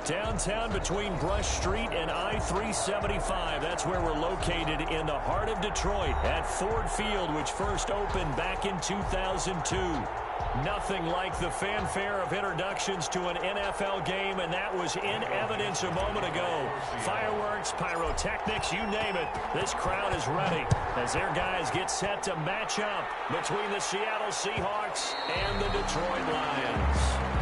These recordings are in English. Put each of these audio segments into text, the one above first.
Downtown between Brush Street and I-375. That's where we're located in the heart of Detroit at Ford Field, which first opened back in 2002. Nothing like the fanfare of introductions to an NFL game, and that was in evidence a moment ago. Fireworks, pyrotechnics, you name it. This crowd is ready as their guys get set to match up between the Seattle Seahawks and the Detroit Lions.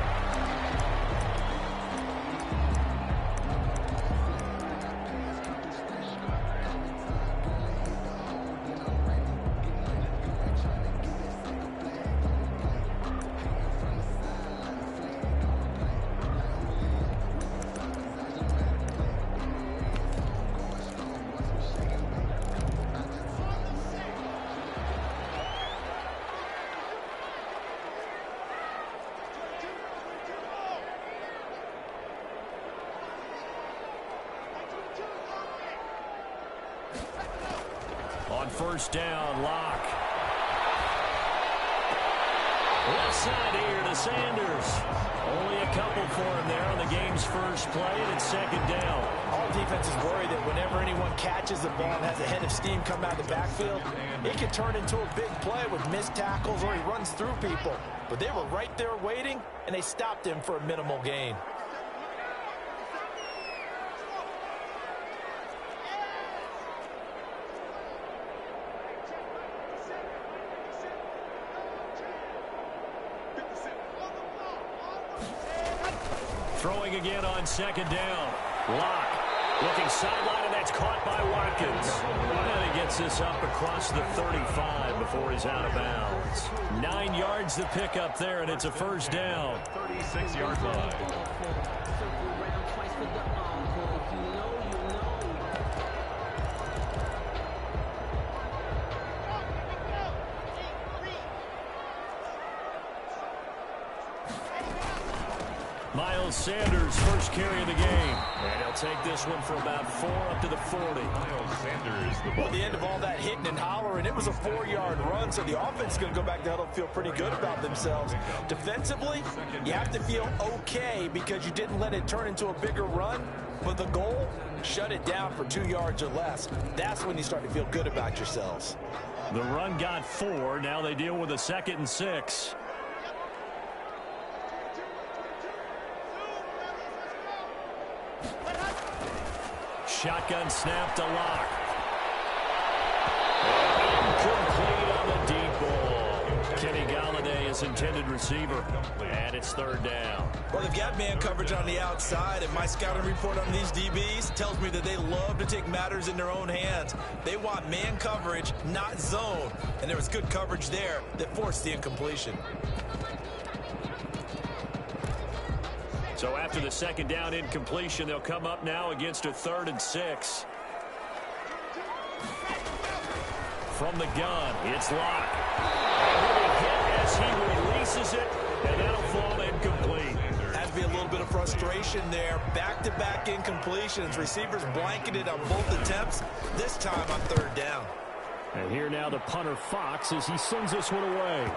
On first down, Locke. Left side here to Sanders. Only a couple for him there on the game's first play, and it's second down. All defenses worry that whenever anyone catches the ball and has a head of steam come out of the backfield, it can turn into a big play with missed tackles or he runs through people. But they were right there waiting, and they stopped him for a minimal gain. Throwing again on second down. Locke looking sideline, and that's caught by Watkins. And he gets this up across the 35 before he's out of bounds. 9 yards to pick up there, and it's a first down. 36-yard line. Miles Sanders, first carry of the game. And he'll take this one for about 4 up to the 40. Miles Sanders. Well, the end of all that hitting and hollering, it was a 4-yard run, so the offense is going to go back to huddle and feel pretty good about themselves. Defensively, you have to feel okay because you didn't let it turn into a bigger run, but the goal, shut it down for 2 yards or less. That's when you start to feel good about yourselves. The run got 4. Now they deal with a 2nd and 6. Shotgun snap to Locke. Incomplete on the deep ball. Kenny Galladay is intended receiver. And it's third down. Well, they've got man coverage on the outside, and my scouting report on these DBs tells me that they love to take matters in their own hands. They want man coverage, not zone. And there was good coverage there that forced the incompletion. So after the second down incompletion, they'll come up now against a 3rd and 6. From the gun, it's Locke. And hit as he releases it, and that'll fall incomplete. Has to be a little bit of frustration there. Back-to-back incompletions. Receivers blanketed on both attempts, this time on 3rd down. And here now the punter Fox as he sends this one away.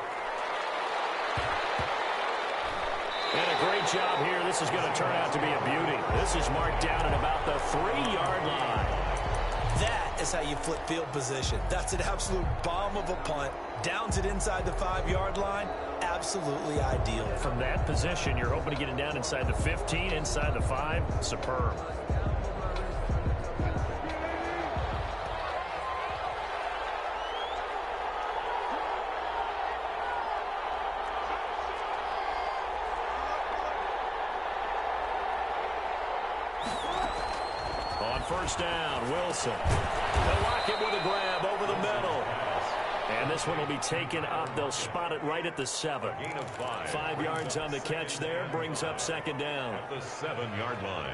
And a great job here. This is going to turn out to be a beauty. This is marked down at about the 3-yard line. That is how you flip field position. That's an absolute bomb of a punt. Downs it inside the 5-yard line. Absolutely ideal. From that position, you're hoping to get it down inside the 15, inside the 5. Superb. First down, Wilson. They'll lock it with a grab over the middle. And this one will be taken up. They'll spot it right at the 7. 5 yards on the catch there. Brings up second down. At the 7-yard line.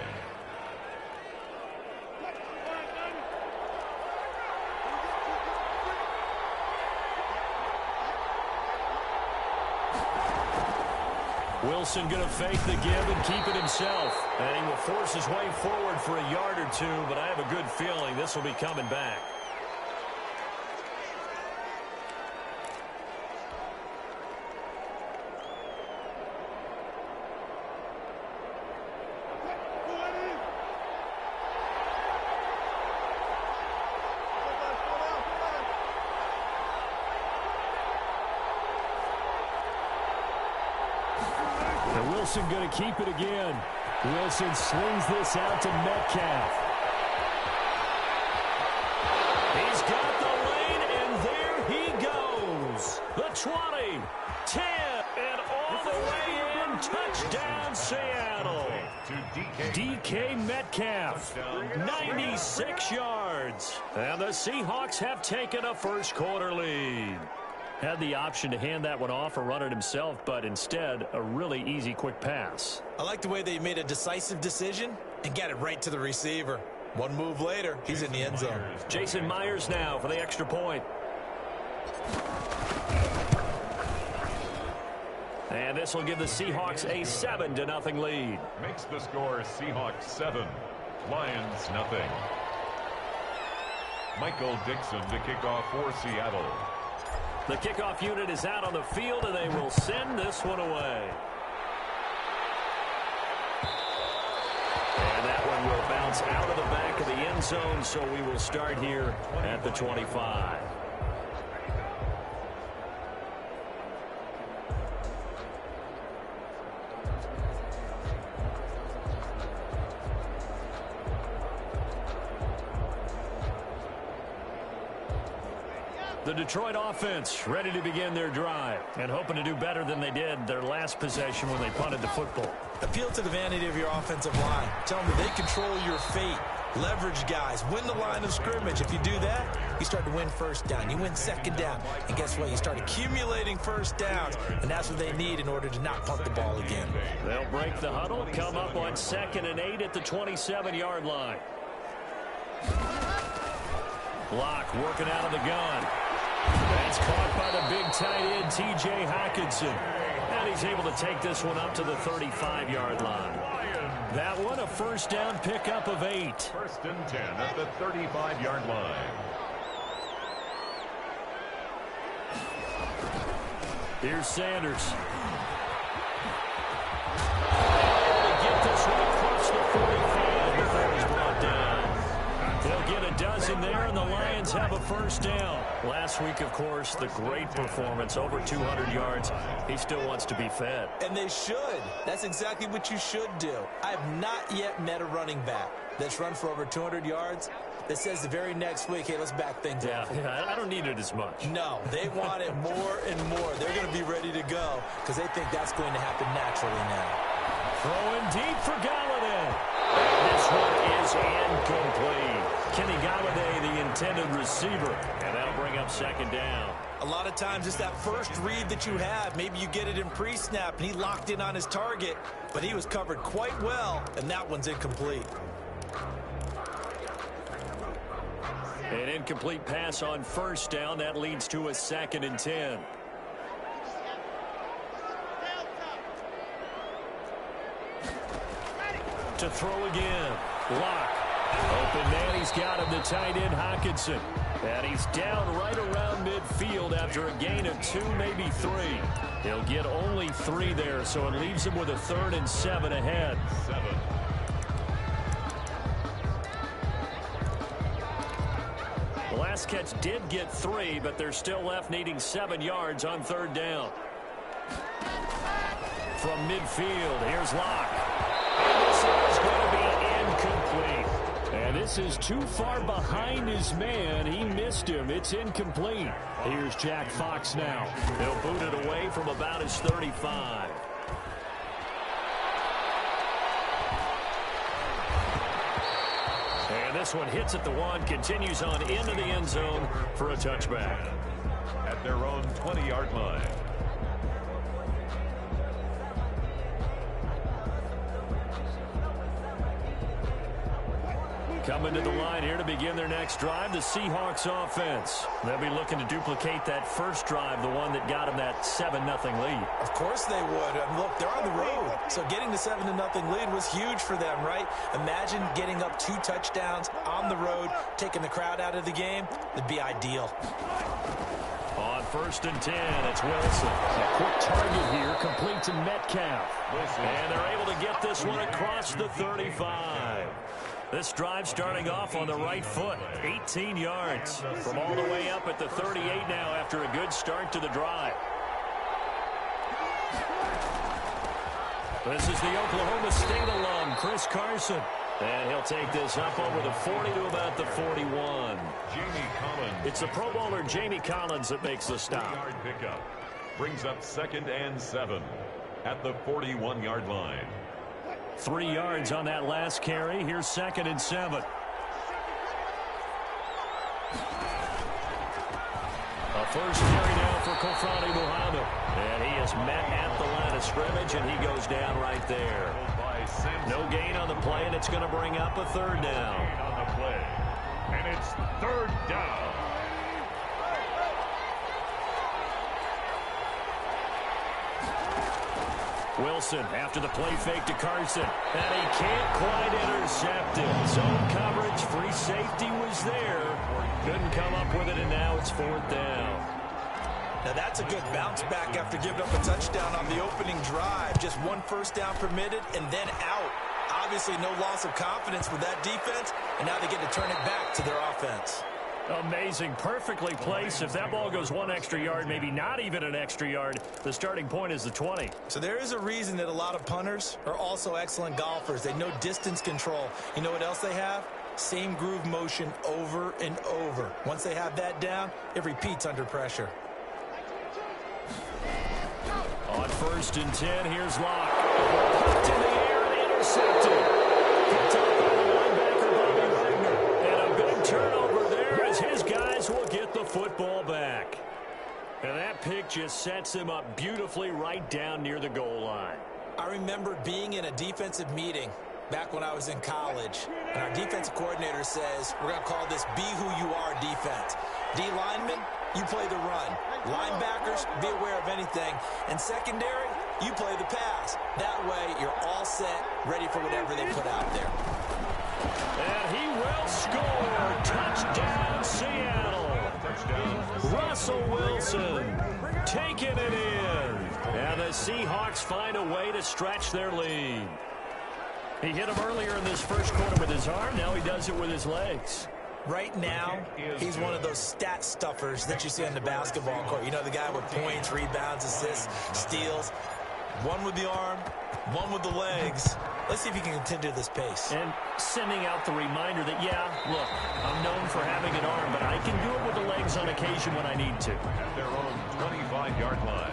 Wilson going to fake the give and keep it himself. And he will force his way forward for a yard or 2, but I have a good feeling this will be coming back. Wilson going to keep it again. Wilson slings this out to Metcalf. He's got the lane, and there he goes. The 20, 10, and all the way in. Touchdown, Seattle. DK Metcalf, 96 yards. And the Seahawks have taken a first-quarter lead. Had the option to hand that one off or run it himself, but instead, a really easy, quick pass. I like the way they made a decisive decision and got it right to the receiver. One move later, he's in the end zone. Jason Myers now for the extra point. And this will give the Seahawks a 7-0 lead. Makes the score Seahawks 7, Lions nothing. Michael Dixon to kick off for Seattle. The kickoff unit is out on the field, and they will send this one away. And that one will bounce out of the back of the end zone, so we will start here at the 25. The Detroit offense ready to begin their drive and hoping to do better than they did their last possession when they punted the football. Appeal to the vanity of your offensive line. Tell them that they control your fate. Leverage guys. Win the line of scrimmage. If you do that, you start to win first down. You win second down. And guess what? You start accumulating first downs. And that's what they need in order to not punt the ball again. They'll break the huddle, come up on 2nd and 8 at the 27-yard line. Block working out of the gun. That's caught by the big tight end, T.J. Hockenson. And he's able to take this one up to the 35-yard line. That one a first down pickup of 8. 1st and 10 at the 35-yard line. Here's Sanders. To get this one across the 45 before he's brought down. They'll get a dozen there, and the Lions have a first down. Last week, of course, the great performance, over 200 yards. He still wants to be fed. And they should. That's exactly what you should do. I have not yet met a running back that's run for over 200 yards that says the very next week, hey, let's back things up. Yeah, I don't need it as much. No, they want it more and more. They're going to be ready to go because they think that's going to happen naturally now. Throwing deep for Galladay. This one is incomplete. Kenny Galladay, the intended receiver, and that'll bring up 2nd down. A lot of times it's that first read that you have. Maybe you get it in pre-snap, and he locked in on his target, but he was covered quite well, and that one's incomplete. An incomplete pass on first down. That leads to a 2nd and 10. To throw again. Lock. Open man. He's got him. The tight end, Hockenson. And he's down right around midfield after a gain of 2, maybe 3. He'll get only 3 there, so it leaves him with a 3rd and 7 ahead. 7. The last catch did get 3, but they're still left needing 7 yards on 3rd down. From midfield, here's Locke. And this is going to be incomplete. And this is too far behind his man. He missed him. It's incomplete. Here's Jack Fox now. He'll boot it away from about his 35. And this one hits at the 1, continues on into the end zone for a touchback. At their own 20-yard line. Coming to the line here to begin their next drive, the Seahawks offense. They'll be looking to duplicate that first drive, the one that got them that 7-0 lead. Of course they would. And look, they're on the road. So getting the 7-0 lead was huge for them, right? Imagine getting up 2 touchdowns on the road, taking the crowd out of the game. It'd be ideal. On 1st and 10, it's Wilson. A quick target here, complete to Metcalf. And they're able to get this one across the 35. This drive starting off on the right foot, 18 yards. From all the way up at the 38 now after a good start to the drive. This is the Oklahoma State alum, Chris Carson. And he'll take this up over the 40 to about the 41. Jamie Collins. It's the Pro Bowler Jamie Collins that makes the stop. 3-yard pickup. Brings up 2nd and 7 at the 41-yard line. 3 yards on that last carry. Here's 2nd and 7. A first carry now for Kofrani Muhammad. And he is met at the line of scrimmage, and he goes down right there. No gain on the play, and it's going to bring up a 3rd down. On the play. And it's 3rd down. Wilson after the play fake to Carson. And he can't quite intercept it. Zone coverage, free safety was there. Couldn't come up with it, and now it's 4th down. Now that's a good bounce back after giving up a touchdown on the opening drive. Just 1 first down permitted and then out. Obviously no loss of confidence with that defense, and now they get to turn it back to their offense. Amazing, perfectly placed. If that ball goes 1 extra yard, maybe not even an extra yard, the starting point is the 20. So there is a reason that a lot of punters are also excellent golfers. They know distance control. You know what else they have? Same groove motion over and over. Once they have that down, it repeats under pressure. On 1st and 10, here's Locke. Popped in the air and intercepted. Picked up by the linebacker, Bobby Wagner. And a big turnover there as his guys will get the football back. And that pick just sets them up beautifully right down near the goal line. I remember being in a defensive meeting back when I was in college, and our defensive coordinator says, we're going to call this be who you are defense. D linemen, you play the run. Linebackers, be aware of anything. And secondary, you play the pass. That way, you're all set, ready for whatever they put out there. And he will score. Touchdown, Seattle. Touchdown. Russell Wilson taking it in. And the Seahawks find a way to stretch their lead. He hit him earlier in this first quarter with his arm. Now he does it with his legs. Right now, he's one of those stat stuffers that you see on the basketball court. You know, the guy with points, rebounds, assists, steals. One with the arm, one with the legs. Let's see if he can continue this pace. And sending out the reminder that, yeah, look, I'm known for having an arm, but I can do it with the legs on occasion when I need to. At their own 25-yard line.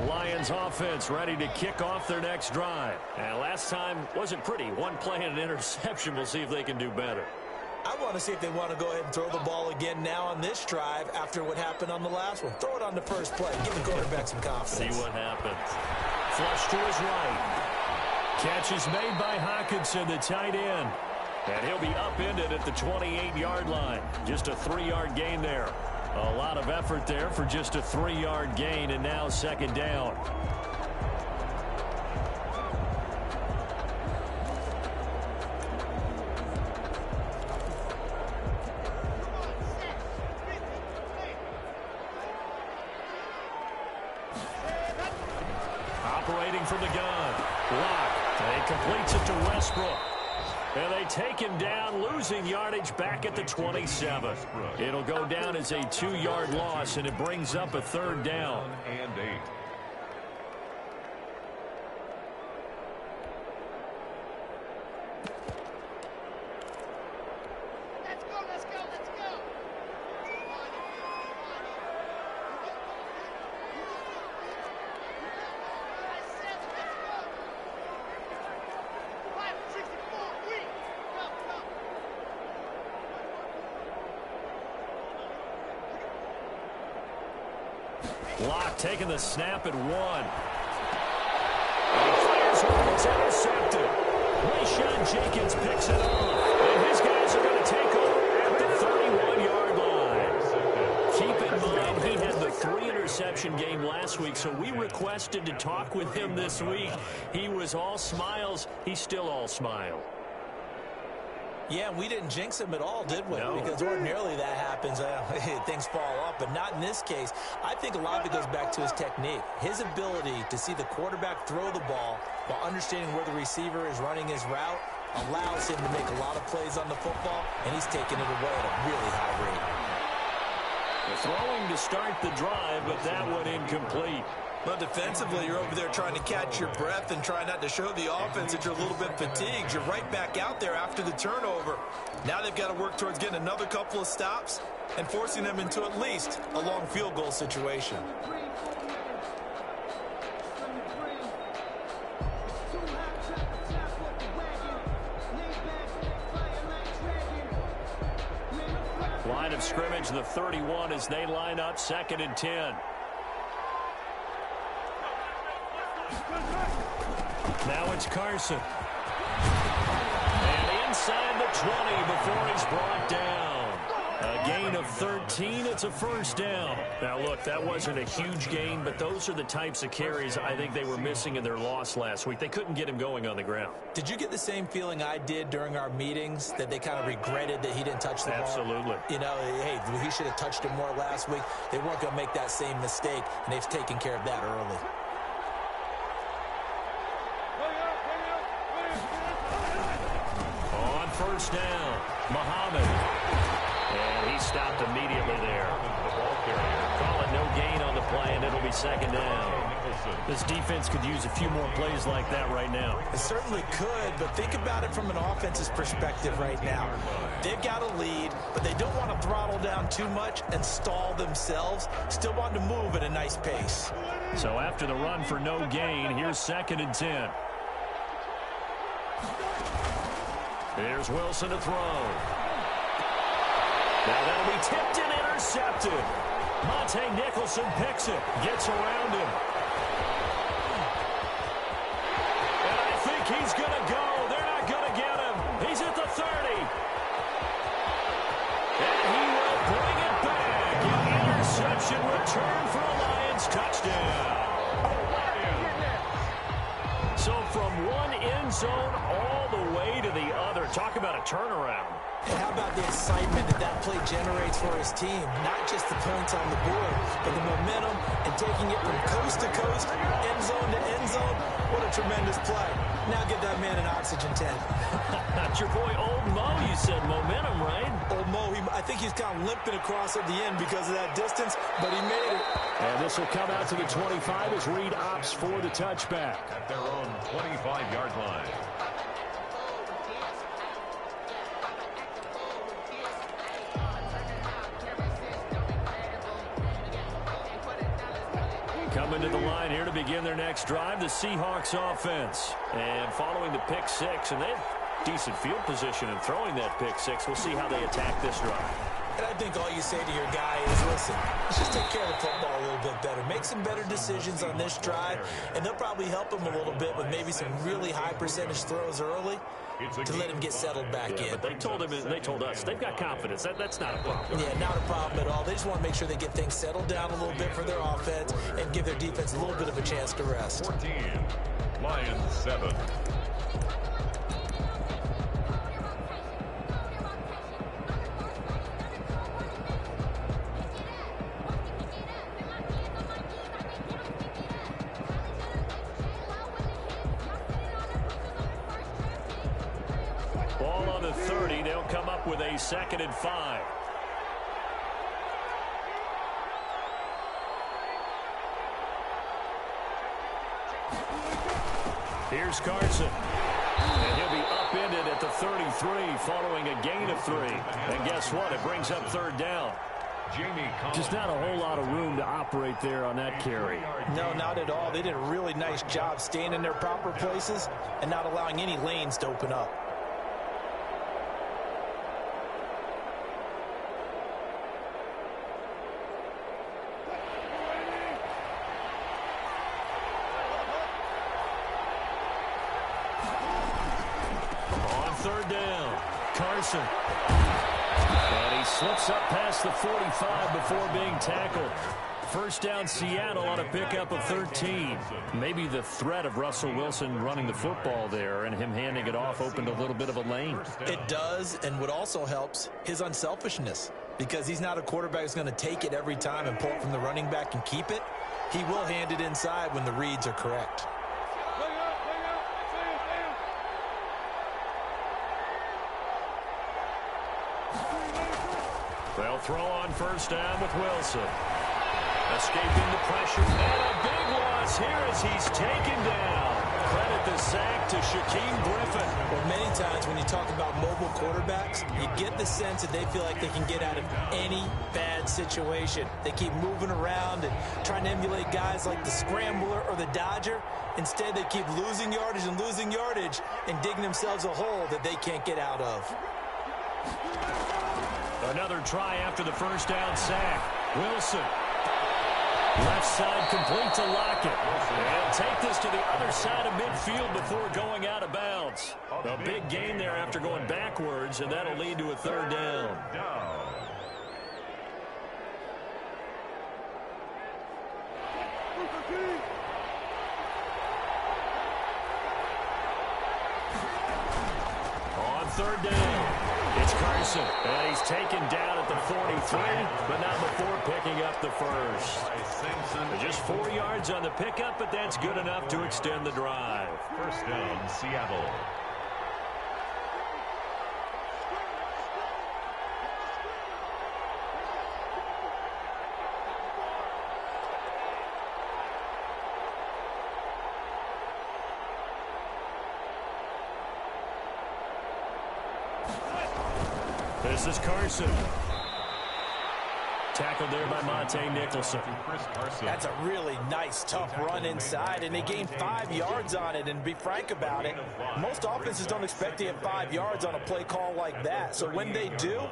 Lions offense ready to kick off their next drive. And last time wasn't pretty. One play and an interception. We'll see if they can do better. I want to see if they want to go ahead and throw the ball again now on this drive after what happened on the last one. Throw it on the first play. Give the quarterback some confidence. See what happens. Flush to his right. Catch is made by Hawkinson, the tight end. And he'll be upended at the 28-yard line. Just a 3-yard gain there. A lot of effort there for just a 3-yard gain, and now 2nd down. Operating from the gun. Lock. And he completes it to Westbrook. And they take him down, losing yardage back at the 27. It'll go down as a 2-yard loss, and it brings up a 3rd down. And 8. Locke taking the snap at 1. And he fires one. It's intercepted. Rayshawn Jenkins picks it off. And his guys are going to take over at the 31-yard line. Keep in mind, he had the 3-interception game last week, so we requested to talk with him this week. He was all smiles. He's still all smile. Yeah, we didn't jinx him at all, did we? No. Because ordinarily that happens. Things fall off, but not in this case. I think a lot of it goes back to his technique. His ability to see the quarterback throw the ball while understanding where the receiver is running his route. allows him to make a lot of plays on the football, and he's taking it away at a really high rate. The throwing to start the drive, but that one incomplete. But defensively, you're over there trying to catch your breath and try not to show the offense that you're a little bit fatigued. You're right back out there after the turnover. Now they've got to work towards getting another couple of stops and forcing them into at least a long field goal situation. Line of scrimmage, the 31, as they line up 2nd and 10. Now it's Carson. And inside the 20 before he's brought down. A gain of 13. It's a first down. Now, look, that wasn't a huge gain, but those are the types of carries I think they were missing in their loss last week. They couldn't get him going on the ground. Did you get the same feeling I did during our meetings, that they kind of regretted that he didn't touch the ball? Absolutely. You know, hey, he should have touched it more last week. They weren't going to make that same mistake, and they've taken care of that early. On first down, Muhammad. And he stopped immediately there. Call it no gain on the play, and it'll be 2nd down. This defense could use a few more plays like that right now. It certainly could, but think about it from an offense's perspective right now. They've got a lead, but they don't want to throttle down too much and stall themselves. Still want to move at a nice pace. So after the run for no gain, here's 2nd and 10. Here's Wilson to throw. Now that'll be tipped and intercepted. Monte Nicholson picks it, gets around him. And I think he's going to go. They're not going to get him. He's at the 30. And he will bring it back. An interception return for a Lions touchdown. So from one end zone all the way to the other. Talk about a turnaround. And how about the excitement that that play generates for his team? Not just the points on the board, but the momentum and taking it from coast to coast, end zone to end zone. What a tremendous play. Now get that man an oxygen tent. That's your boy Old Mo. You said momentum, right? Old Mo, I think he's kind of limping across at the end because of that distance, but he made it. And this will come out to the 25 as Reed opts for the touchback. At their own 25-yard line. Coming to the line here to begin their next drive, the Seahawks offense. And following the pick six, and they have decent field position in throwing that pick six. We'll see how they attack this drive. And I think all you say to your guy is, listen, let's just take care of the football a little bit better. Make some better decisions on this drive, and they'll probably help him a little bit with maybe some really high percentage throws early to let him get settled back in. But they told us they've got confidence. That's not a problem. Yeah, not a problem at all. They just want to make sure they get things settled down a little bit for their offense and give their defense a little bit of a chance to rest. 14, Lions 7. Ball on the 30. They'll come up with a 2nd and 5. Here's Carson. And he'll be upended at the 33 following a gain of 3. And guess what? It brings up 3rd down. Just not a whole lot of room to operate there on that carry. No, not at all. They did a really nice job staying in their proper places and not allowing any lanes to open up. On 3rd down, Carson. And he slips up past the 45 before being tackled. First down, Seattle on a pickup of 13. Maybe the threat of Russell Wilson running the football there and him handing it off opened a little bit of a lane. It does, and what also helps, his unselfishness. Because he's not a quarterback who's going to take it every time and pull it from the running back and keep it. He will hand it inside when the reads are correct. They'll throw on first down with Wilson. Escaping the pressure. And a big loss here as he's taken down. Credit the sack to Shaquem Griffin. Well, many times when you talk about mobile quarterbacks, you get the sense that they feel like they can get out of any bad situation. They keep moving around and trying to emulate guys like the Scrambler or the Dodger. Instead, they keep losing yardage and digging themselves a hole that they can't get out of. Another try after the first down sack. Wilson. Left side complete to Lockett. And take this to the other side of midfield before going out of bounds. A big gain there after going backwards, and that'll lead to a third down. On third down. It's Carson, and he's taken down at the 43, but not before picking up the first. Just 4 yards on the pickup, but that's good enough to extend the drive. First down, Seattle. This is Carson. Tackled there by Monte Nicholson. That's a really nice, tough run inside, and they gained 5 yards on it. And to be frank about it, most offenses don't expect to have 5 yards on a play call like that. So when they do,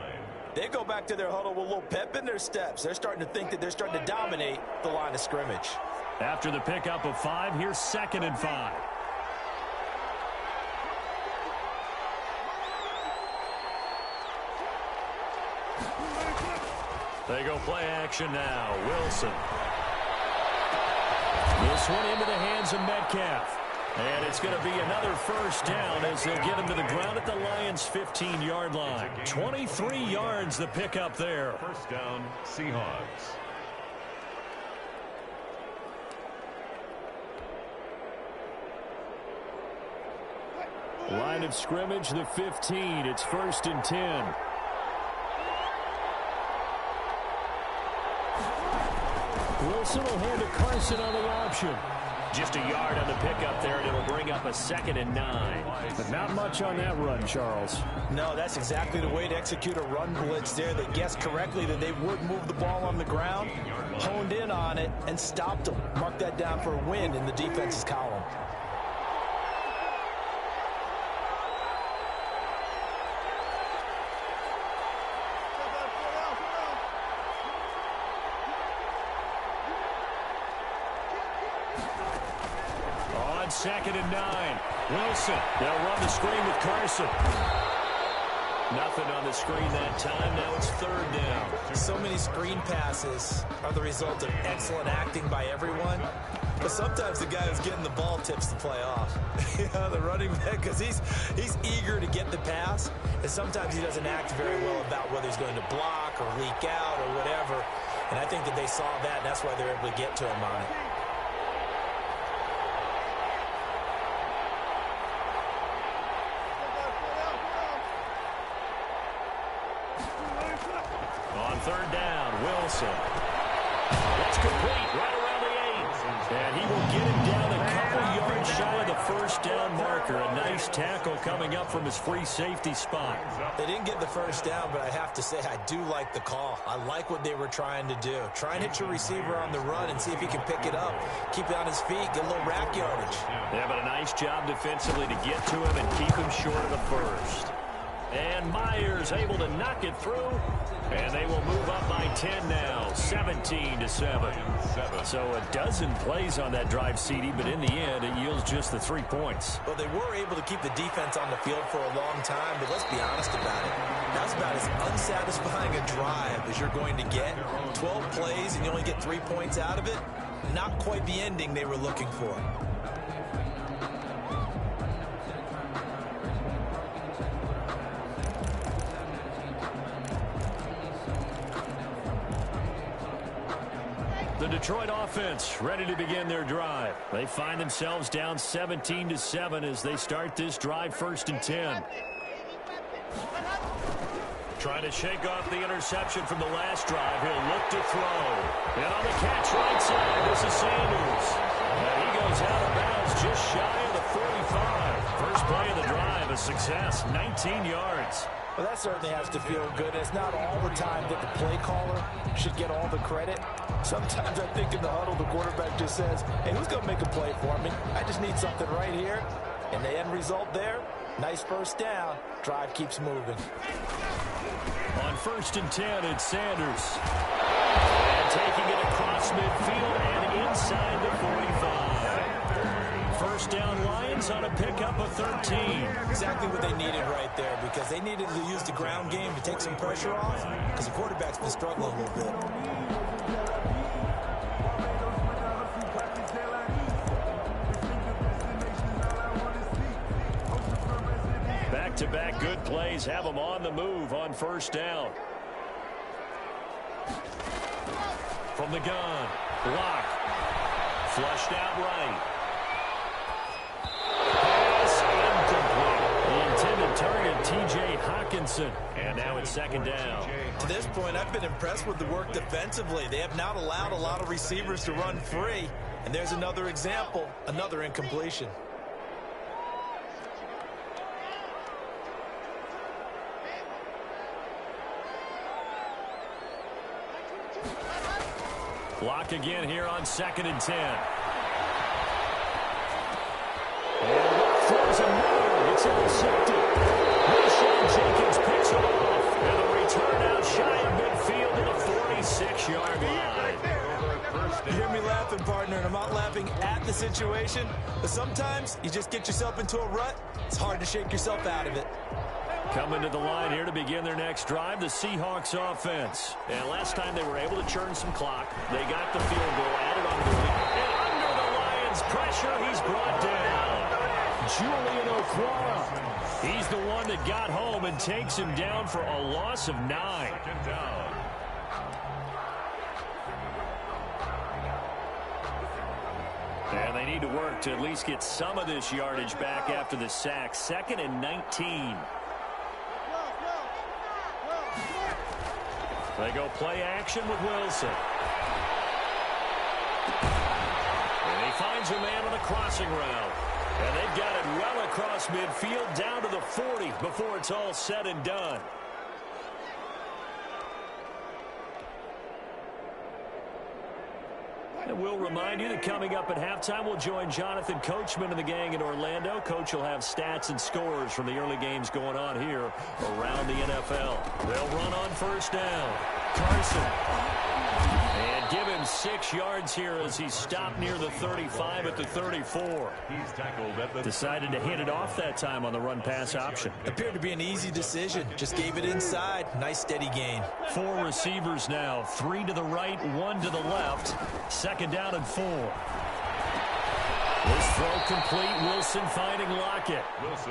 they go back to their huddle with a little pep in their steps. They're starting to think that they're starting to dominate the line of scrimmage. After the pickup of 5, here's 2nd and 5. They go play action now. Wilson. This one into the hands of Metcalf. And it's going to be another first down as they'll get him to the ground at the Lions' 15-yard line. 23 yards the pickup there. First down, Seahawks. Line of scrimmage, the 15. It's 1st and 10. Wilson will hand to Carson on the option. Just a yard on the pickup there, and it'll bring up a 2nd and 9. But not much on that run, Charles. No, that's exactly the way to execute a run blitz there. They guessed correctly that they would move the ball on the ground, honed in on it, and stopped them. Mark that down for a win in the defense's column. On 2nd and 9. Wilson. They'll run the screen with Carson. Nothing on the screen that time. Now it's 3rd down. So many screen passes are the result of excellent acting by everyone. But sometimes the guy who's getting the ball tips the play off. The running back, because he's eager to get the pass. And sometimes he doesn't act very well about whether he's going to block or leak out or whatever. And I think that they saw that, and that's why they're able to get to him on it. On 3rd down, Wilson. That's complete right around the 8. And he will get him down a couple yards shy of the first down marker. A nice tackle coming up from his free safety spot. They didn't get the first down, but I have to say I do like the call. I like what they were trying to do. Try and hit your receiver on the run and see if he can pick it up. Keep it on his feet, get a little rack yardage. Yeah, but a nice job defensively to get to him and keep him short of the first. And Myers able to knock it through. And they will move up by 10 now, 17-7. So a dozen plays on that drive, CD, but in the end, it yields just the 3 points. Well, they were able to keep the defense on the field for a long time, but let's be honest about it. That's about as unsatisfying a drive as you're going to get. 12 plays and you only get 3 points out of it. Not quite the ending they were looking for. The Detroit offense ready to begin their drive. They find themselves down 17-7 as they start this drive 1st and 10. Trying to shake off the interception from the last drive. He'll look to throw. And on the catch right side, this is Sanders. And he goes out of bounds just shy of the 45. First play of the drive, a success, 19 yards. Well, that certainly has to feel good. It's not all the time that the play caller should get all the credit. Sometimes I think in the huddle, the quarterback just says, hey, who's going to make a play for me? I just need something right here. And the end result there, nice first down. Drive keeps moving. On 1st and 10, it's Sanders. And taking it across midfield and inside the 45. First down Lions on a pickup of 13. Exactly what they needed right there, because they needed to use the ground game to take some pressure off, because the quarterback's been struggling a little bit. Back-to-back good plays have them on the move on first down. From the gun, block, flushed out right. Target T.J. Hawkinson. And now it's 2nd down. To this point, I've been impressed with the work defensively. They have not allowed a lot of receivers to run free. And there's another example, another incompletion. Block again here on 2nd and 10. Throws another. It's intercepted. Jenkins picks it off. And the return out shy of midfield to the 46-yard line. You hear me laughing, partner, and I'm not laughing at the situation. But sometimes you just get yourself into a rut. It's hard to shake yourself out of it. Coming to the line here to begin their next drive, the Seahawks offense. And last time they were able to churn some clock. They got the field goal, added on to the lead. And under the Lions' pressure, he's brought down. Julian Okwara. He's the one that got home and takes him down for a loss of 9. And they need to work to at least get some of this yardage back after the sack. 2nd and 19. They go play action with Wilson. And he finds a man on a crossing route. And they've got it well across midfield down to the 40 before it's all said and done. And we'll remind you that coming up at halftime, we'll join Jonathan Coachman and the gang in Orlando. Coach will have stats and scores from the early games going on here around the NFL. They'll run on first down. Carson. And give him 6 yards here as he stopped near the 35 at the 34. He's tackled at the Decided to hit it off that time on the run-pass option. Appeared to be an easy decision. Just gave it inside. Nice steady gain. 4 receivers now. 3 to the right, 1 to the left. 2nd down and 4. This throw complete. Wilson finding Lockett.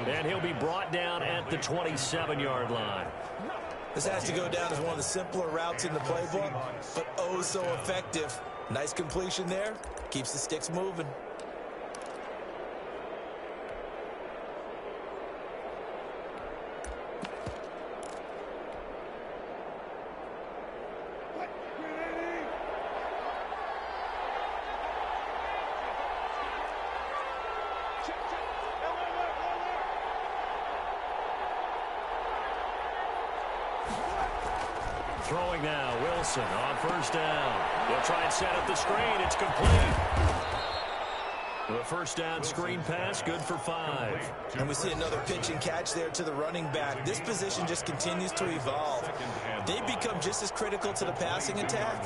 And he'll be brought down at the 27-yard line. This has to go down as one of the simpler routes in the playbook, but oh so effective. Nice completion there. Keeps the sticks moving. Throwing now, Wilson on first down. He'll try and set up the screen. It's complete. The first down screen pass, good for 5. And we see another pitch and catch there to the running back. This position just continues to evolve. They've become just as critical to the passing attack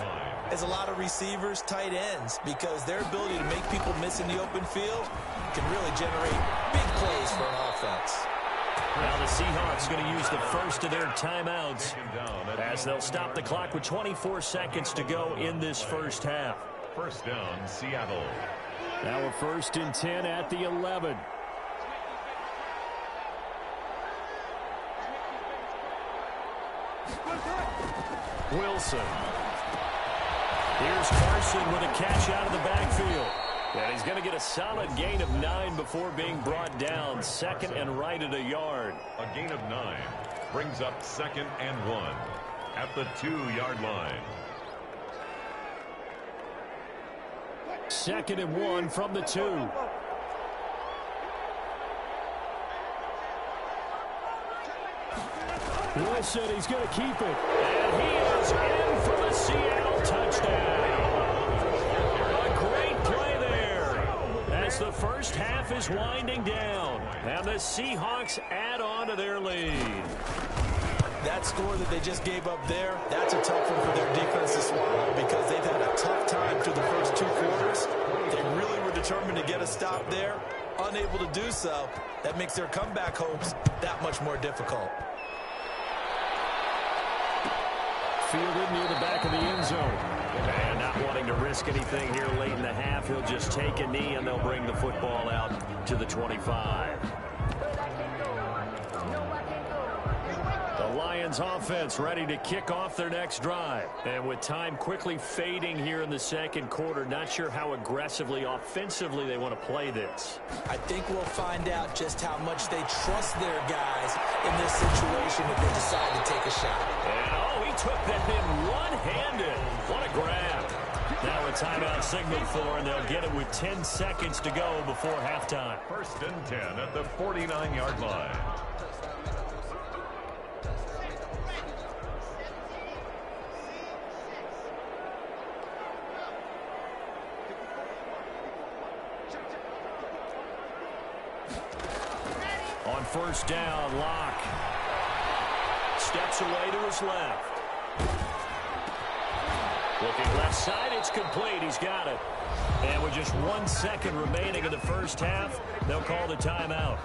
as a lot of receivers, tight ends, because their ability to make people miss in the open field can really generate big plays for an offense. Now the Seahawks going to use the first of their timeouts as they'll stop the clock with 24 seconds to go in this first half. First down, Seattle. Now a 1st and 10 at the 11. Wilson. Here's Carson with a catch out of the backfield. And he's going to get a solid gain of 9 before being brought down. 2nd and right at a yard. A gain of 9. Brings up 2nd and 1 at the 2-yard line. 2nd and 1 from the 2. Wilson, he's going to keep it. And he is in for the Seattle touchdown. A great play there as the first half is winding down. And the Seahawks add on to their lead. That score that they just gave up there, that's a tough one for their defense to swallow because they've had a tough time through the first 2 quarters. They really were determined to get a stop there. Unable to do so, that makes their comeback hopes that much more difficult. Fielded near the back of the end zone. And not wanting to risk anything here late in the half, he'll just take a knee and they'll bring the football out to the 25. The Lions offense ready to kick off their next drive. And with time quickly fading here in the second quarter, not sure how aggressively offensively they want to play this. I think we'll find out just how much they trust their guys in this situation if they decide to take a shot. And he took that in one-handed. What a grab. Now a timeout signaled for, and they'll get it with 10 seconds to go before halftime. 1st and 10 at the 49-yard line. On 1st down, Locke steps away to his left. Looking left side, it's complete. He's got it. And with just 1 second remaining in the first half, they'll call the timeout.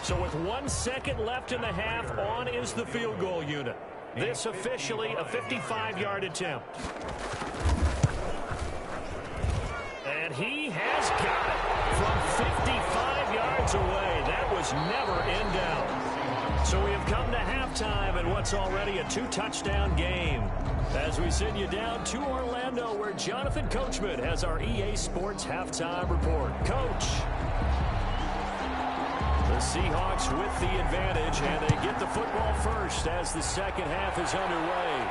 So with 1 second left in the half, on is the field goal unit. This officially a 55-yard attempt. And he has got it from 55 yards away. That was never in doubt. So we have come to halftime in what's already a 2-touchdown game. As we send you down to Orlando, where Jonathan Coachman has our EA Sports halftime report. Coach. The Seahawks with the advantage, and they get the football first as the second half is underway.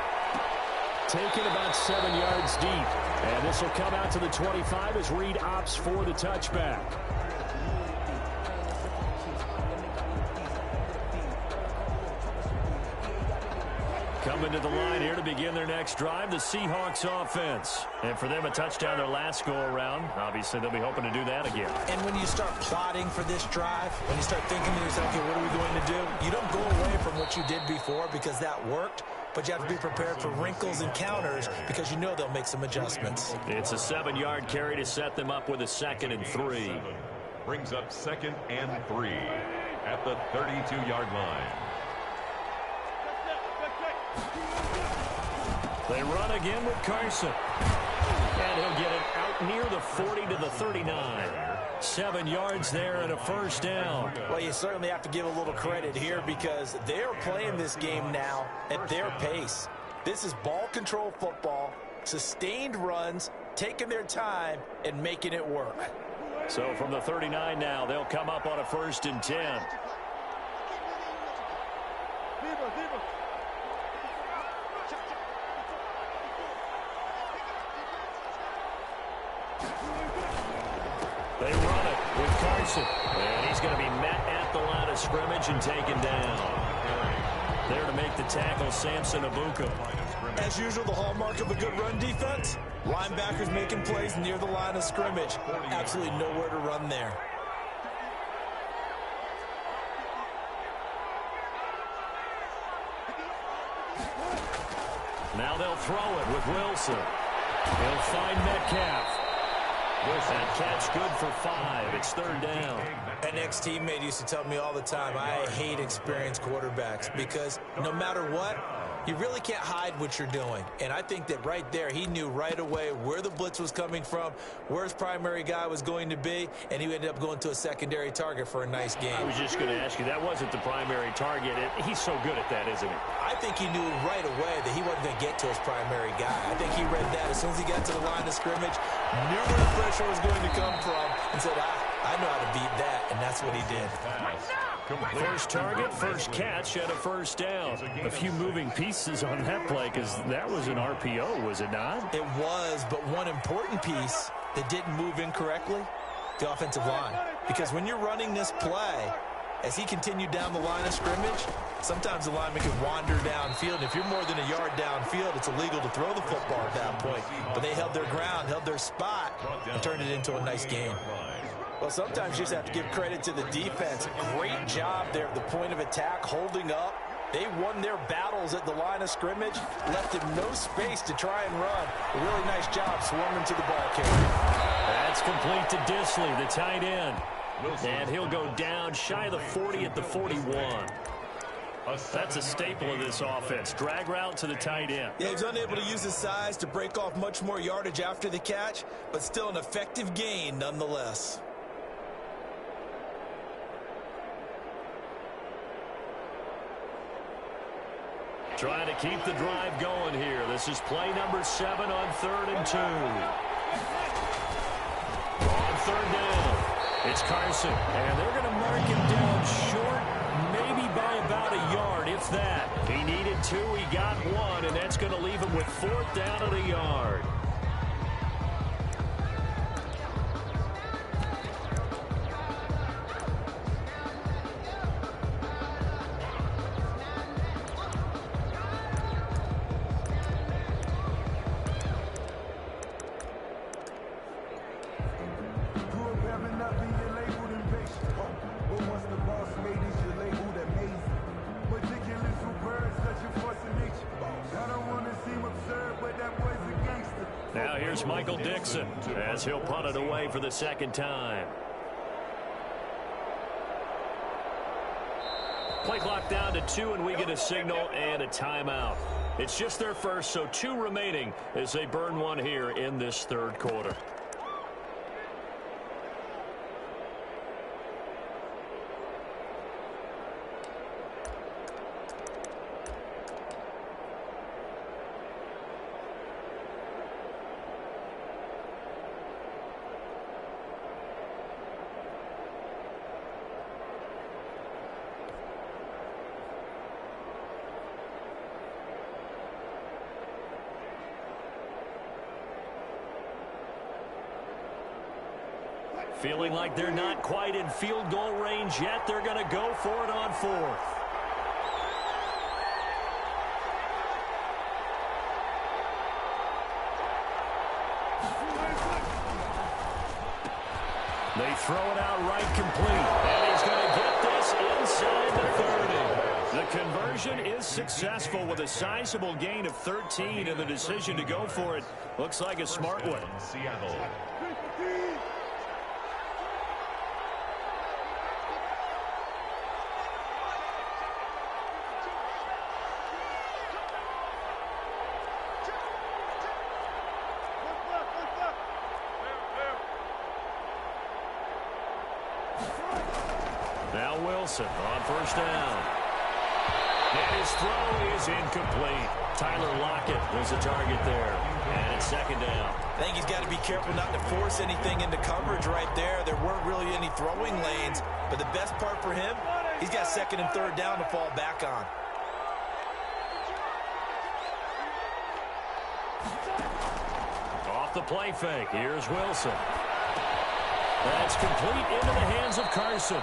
Taken about 7 yards deep. And this will come out to the 25 as Reed opts for the touchback. Coming to the line here to begin their next drive, the Seahawks offense. And for them, a touchdown their last go-around. Obviously, they'll be hoping to do that again. And when you start plotting for this drive, when you start thinking to yourself, okay, what are we going to do? You don't go away from what you did before because that worked. But you have to be prepared for wrinkles and counters because you know they'll make some adjustments. It's a 7-yard carry to set them up with a 2nd and 3. Brings up 2nd and 3 at the 32-yard line. They run again with Carson. And he'll get it out near the 40 to the 39. 7 yards there and a first down. Well, you certainly have to give a little credit here because they are playing this game now at their pace. This is ball control football, sustained runs, taking their time and making it work. So from the 39 now, they'll come up on a 1st and 10. They run it with Carson. And he's going to be met at the line of scrimmage and taken down. There to make the tackle, Samson Abuka. As usual, the hallmark of a good run defense, linebackers making plays near the line of scrimmage. Absolutely nowhere to run there. Now they'll throw it with Wilson. He'll find Metcalf. That catch good for 5. It's 3rd down. An ex-teammate used to tell me all the time, I hate experienced quarterbacks because no matter what, you really can't hide what you're doing. And I think that right there, he knew right away where the blitz was coming from, where his primary guy was going to be, and he ended up going to a secondary target for a nice game. I was just going to ask you, that wasn't the primary target. He's so good at that, isn't he? I think he knew right away that he wasn't going to get to his primary guy. I think he read that as soon as he got to the line of scrimmage, knew where the pressure was going to come from, and said, I know how to beat that, and that's what he did. First target, first catch, and a first down. A few moving pieces on that play because that was an RPO, was it not? It was, but one important piece that didn't move incorrectly, the offensive line. Because when you're running this play, as he continued down the line of scrimmage, sometimes the lineman can wander downfield. If you're more than a yard downfield, it's illegal to throw the football at that point. But they held their ground, held their spot, and turned it into a nice game. Well, sometimes you just have to give credit to the defense. Great job there at the point of attack, holding up. They won their battles at the line of scrimmage, left him no space to try and run. A really nice job swarming to the ball carrier. That's complete to Disley, the tight end. And he'll go down shy of the 40 at the 41. That's a staple of this offense. Drag route to the tight end. Yeah, he's unable to use his size to break off much more yardage after the catch, but still an effective gain nonetheless. Trying to keep the drive going here. This is play number 7 on 3rd and 2. On 3rd down, it's Carson. And they're going to mark him down short, maybe by about a yard, if that. He needed 2, he got 1, and that's going to leave him with 4th down at a yard. Now here's Michael Dixon as he'll punt it away for the 2nd time. Play clock down to 2, and we get a signal and a timeout. It's just their first, so 2 remaining as they burn one here in this 3rd quarter. Feeling like they're not quite in field goal range yet. They're going to go for it on 4th. They throw it out right complete. And he's going to get this inside the 30. The conversion is successful with a sizable gain of 13, and the decision to go for it looks like a smart one. Seattle. Now Wilson on 1st down. And his throw is incomplete. Tyler Lockett was the target there. And it's 2nd down. I think he's got to be careful not to force anything into coverage right there. There weren't really any throwing lanes. But the best part for him, he's got 2nd and 3rd down to fall back on. Off the play fake. Here's Wilson. That's complete into the hands of Carson.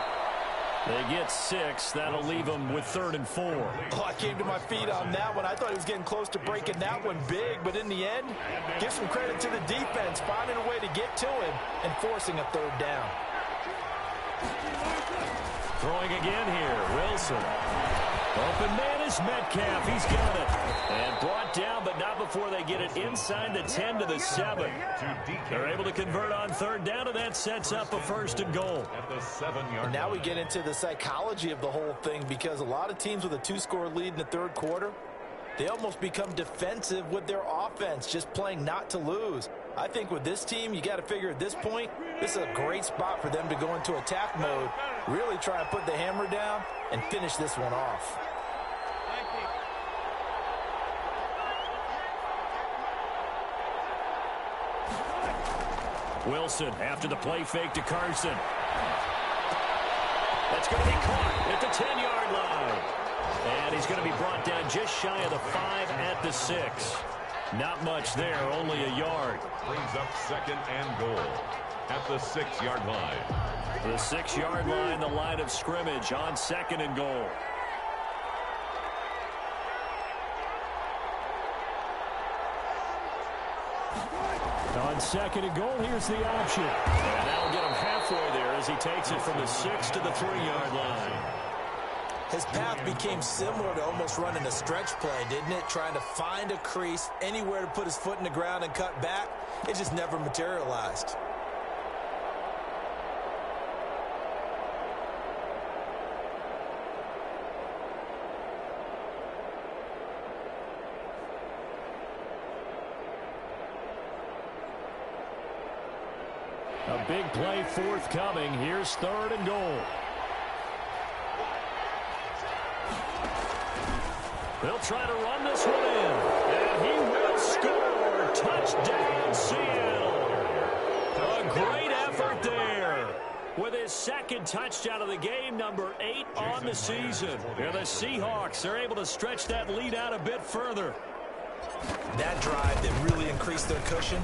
They get 6. That'll leave them with 3rd and 4. Oh, I came to my feet on that one. I thought he was getting close to breaking that one big, but in the end, give some credit to the defense, finding a way to get to him and forcing a 3rd down. Throwing again here, Wilson. Open man is Metcalf. He's got it. And brought down, but not before they get it inside the 10 to the 7. They're able to convert on 3rd down, and that sets up a 1st and goal. At the 7-yard Now we get into the psychology of the whole thing, because a lot of teams with a 2-score lead in the 3rd quarter, they almost become defensive with their offense, just playing not to lose. I think with this team, you got to figure at this point, this is a great spot for them to go into attack mode, really try and put the hammer down and finish this one off. Wilson after the play fake to Carson. It's going to be caught at the 10-yard line. And he's going to be brought down just shy of the 5 at the 6. Not much there, only a yard. Brings up 2nd and goal at the 6-yard line. The 6-yard line, the line of scrimmage on 2nd and goal. On 2nd and goal, here's the option. And that'll get him halfway there as he takes it from the 6 to the 3-yard line. His path became similar to almost running a stretch play, didn't it? Trying to find a crease, anywhere to put his foot in the ground and cut back. It just never materialized. A big play forthcoming. Here's 3rd and goal. They'll try to run this one in. And he will score. Touchdown, Seattle. A great effort there. With his 2nd touchdown of the game, number 8 on the season. And the Seahawks are able to stretch that lead out a bit further. That drive that really increased their cushion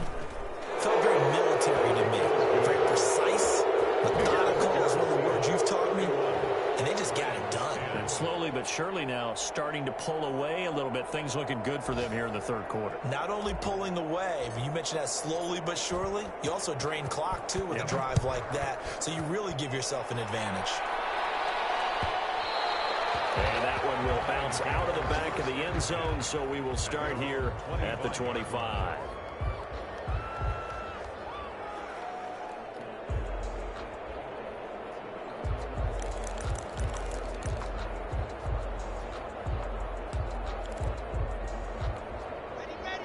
felt very military to me. Very precise. Methodical is one of the words you've taught me. And they just got it done. And slowly but surely now starting to pull away a little bit. Things looking good for them here in the 3rd quarter. Not only pulling away, but you mentioned that slowly but surely. You also drain clock, too, with a drive like that. So you really give yourself an advantage. And that one will bounce out of the back of the end zone. So we will start here at the 25.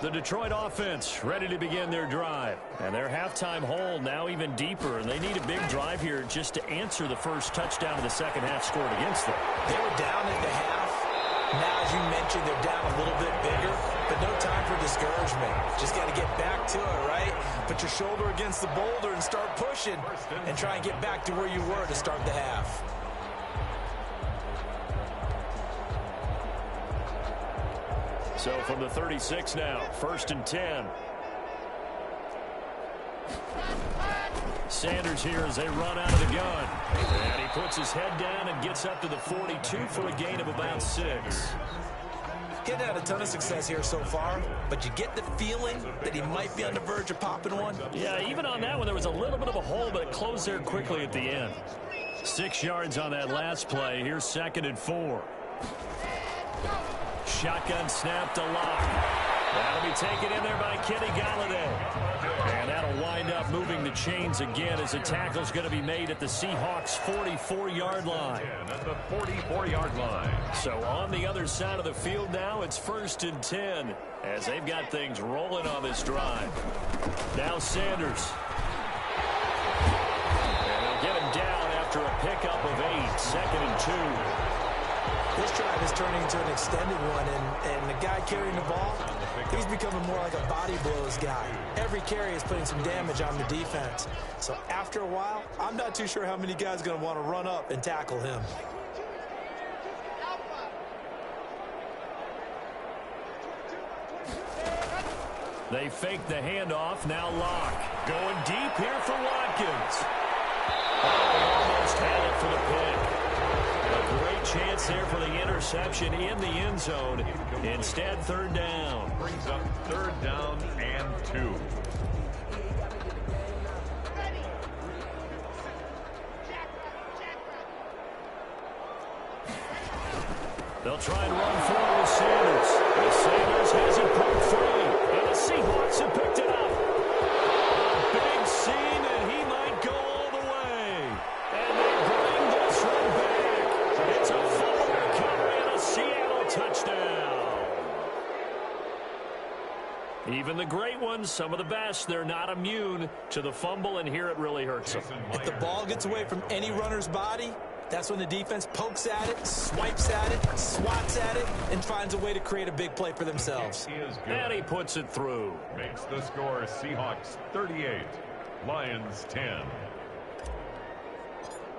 The Detroit offense ready to begin their drive. And their halftime hole now even deeper. And they need a big drive here just to answer the first touchdown of the second half scored against them. They were down at the half. Now, as you mentioned, they're down a little bit bigger. But no time for discouragement. Just got to get back to it, right? Put your shoulder against the boulder and start pushing. And try and get back to where you were to start the half. So from the 36 now, 1st and 10. Sanders here as they run out of the gun. And he puts his head down and gets up to the 42 for a gain of about 6. He hadn't had a ton of success here so far, but you get the feeling that he might be on the verge of popping one. Yeah, even on that one, there was a little bit of a hole, but it closed there quickly at the end. 6 yards on that last play. Here's 2nd and 4. Shotgun snap to Locke. That'll be taken in there by Kenny Galladay. And that'll wind up moving the chains again as the tackle's going to be made at the Seahawks' 44-yard line. At the 44-yard line. So on the other side of the field now, it's 1st and 10 as they've got things rolling on this drive. Now Sanders. And they'll get him down after a pickup of 8, 2nd and 2. This drive is turning into an extended one, and the guy carrying the ball, he's becoming more like a body blows guy. Every carry is putting some damage on the defense. So after a while, I'm not too sure how many guys are going to want to run up and tackle him. They fake the handoff. Now Locke going deep here for Watkins. Almost had it for the pick. A great chance there for the interception in the end zone. Instead, 3rd down. Brings up 3rd down and 2. They'll try and run forward with Sanders. And Sanders has it broke free. And the Seahawks have picked it up. A big seam, and he might go all the way. And they bring this one back. It's a fumble recovery and a Seattle touchdown. Even the great ones, some of the best, they're not immune to the fumble, and here it really hurts them. If the ball gets away from any runner's body, that's when the defense pokes at it, swipes at it, swats at it, and finds a way to create a big play for themselves. And he puts it through. Makes the score Seahawks 38, Lions 10.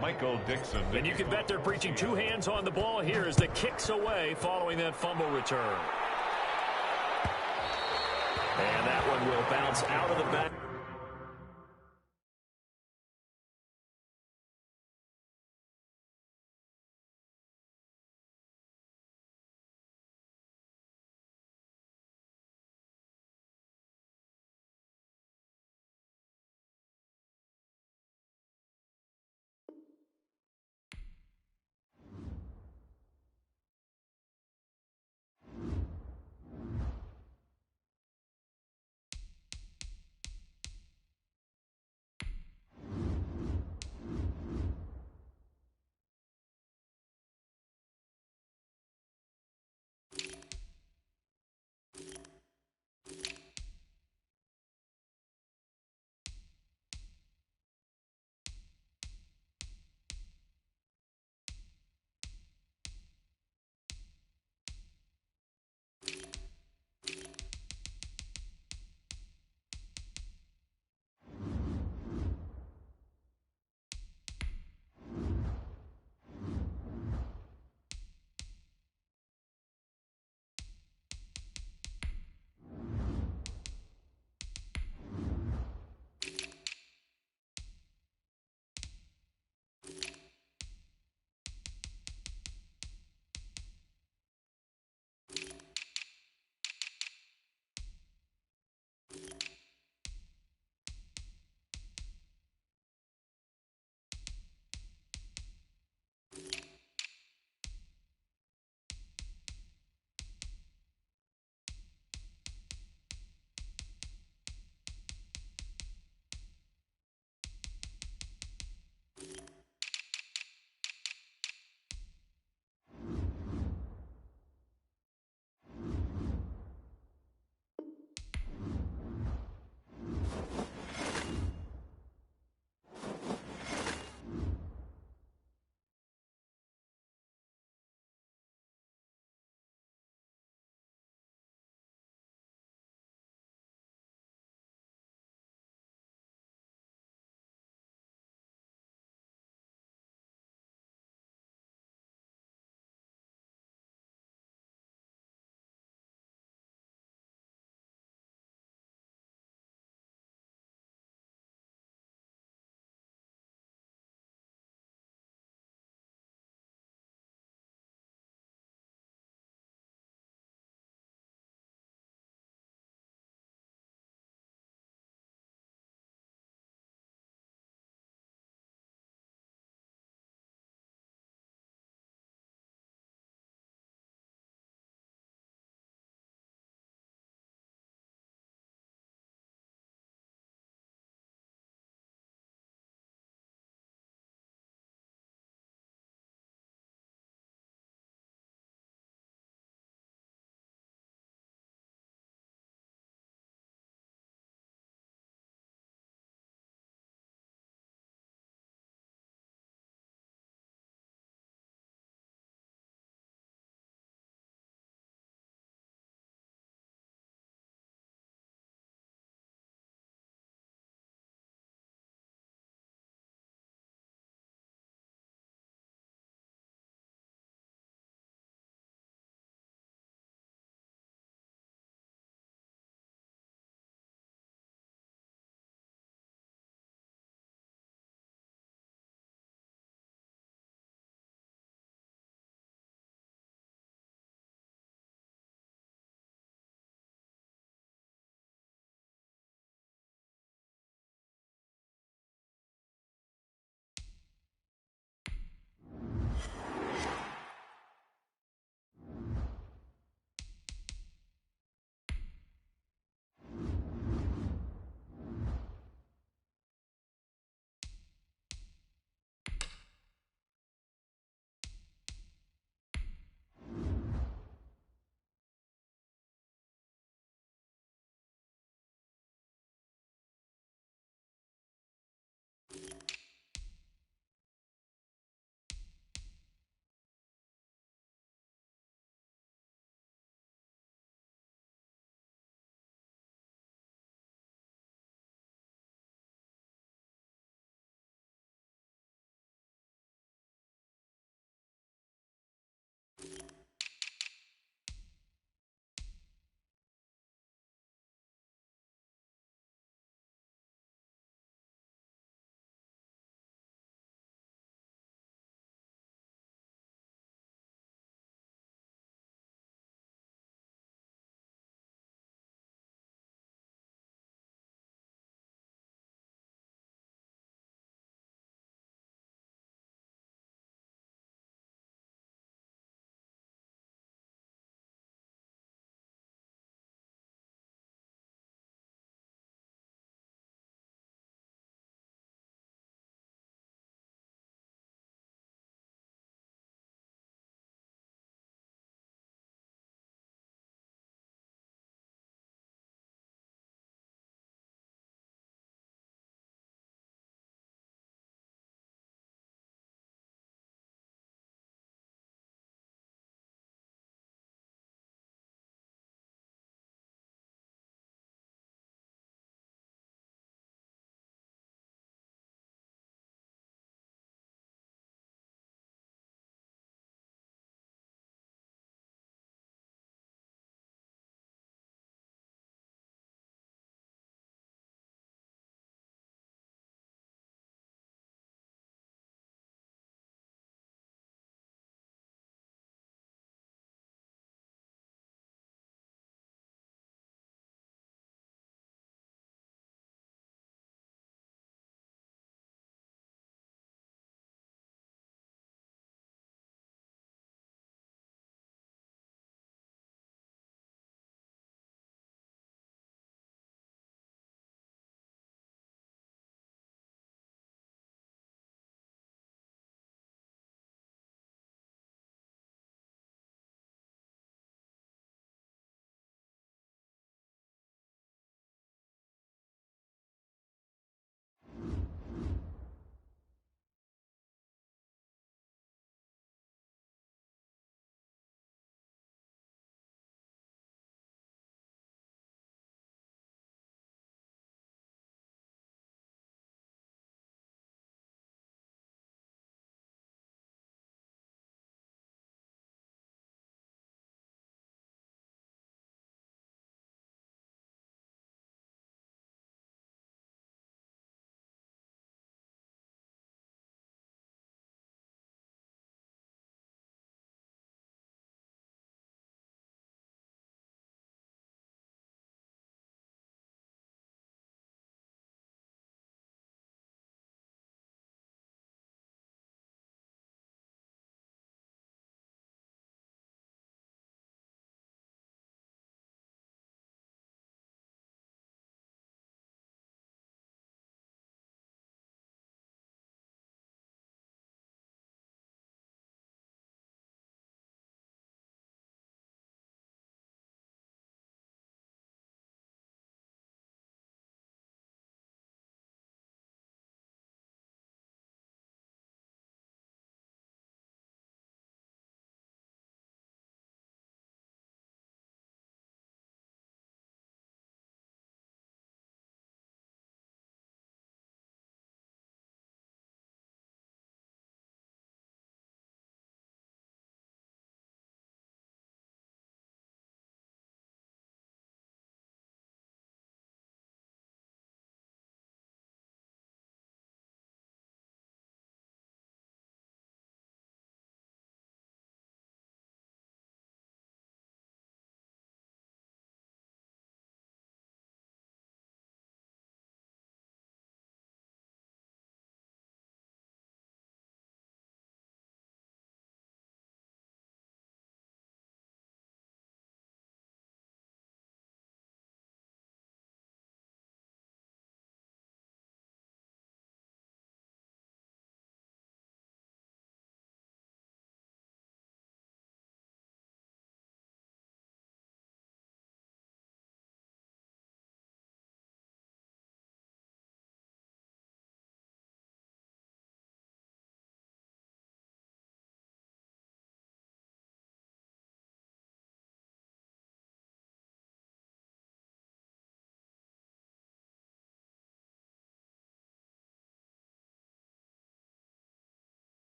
Michael Dixon. And you can bet they're preaching two hands on the ball here as the kick's away following that fumble return. And that one will bounce out of the back.